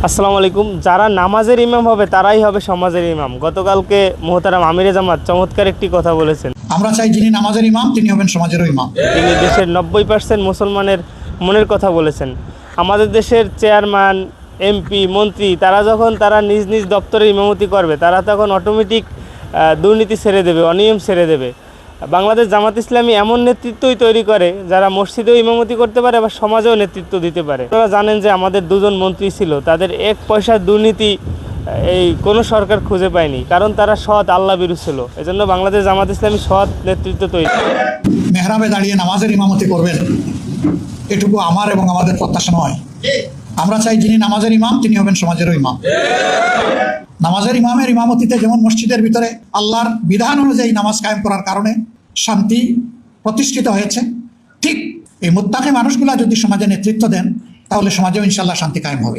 আসসালামু আলাইকুম। যারা নামাজের ইমাম হবে তারাই হবে সমাজের ইমাম। গতকালকে মোহতারাম আমিরে জামাত চমৎকার একটি কথা বলেছেন। আমরা চাই যিনি নামাজের ইমাম তিনি হবেন সমাজেরও ইমাম। তিনি দেশের 90% মুসলমানের মনের কথা বলেছেন। আমাদের দেশের চেয়ারম্যান, এমপি, মন্ত্রী তারা নিজ নিজ দপ্তরে ইমামতি করবে, তারা তখন অটোমেটিক দুর্নীতি ছেড়ে দেবে, অনিয়ম ছেড়ে দেবে। বাংলাদেশ জামাত ইসলামী এমন নেতৃত্বই তৈরি করে যারা মসজিদেও ইমামতি করতে পারে, আবার সমাজেও নেতৃত্ব দিতে পারে। আপনারা জানেন যে আমাদের দুজন মন্ত্রী ছিল, তাদের এক পয়সার দুর্নীতি এই কোনো সরকার খুঁজে পায়নি, কারণ তারা সৎ, আল্লাহ বিরু ছিল। এজন্য বাংলাদেশ জামাত ইসলামী সৎ নেতৃত্ব তৈরি। মেহরাবে দাঁড়িয়ে নামাজের ইমামতি করবেন, এটুকু আমার এবং আমাদের প্রত্যাশা নয়। আমরা চাই যিনি নামাজের ইমাম তিনি হবেন সমাজেরও ইমাম। নামাজের ইমামের ইমামতিতে যেমন মসজিদের ভিতরে আল্লাহর বিধান অনুযায়ী নামাজ কায়েম করার কারণে শান্তি প্রতিষ্ঠিত হয়েছে, ঠিক এই মুত্তাকি মানুষগুলা যদি সমাজে নেতৃত্ব দেন তাহলে সমাজেও ইনশাআল্লাহ শান্তি কায়েম হবে।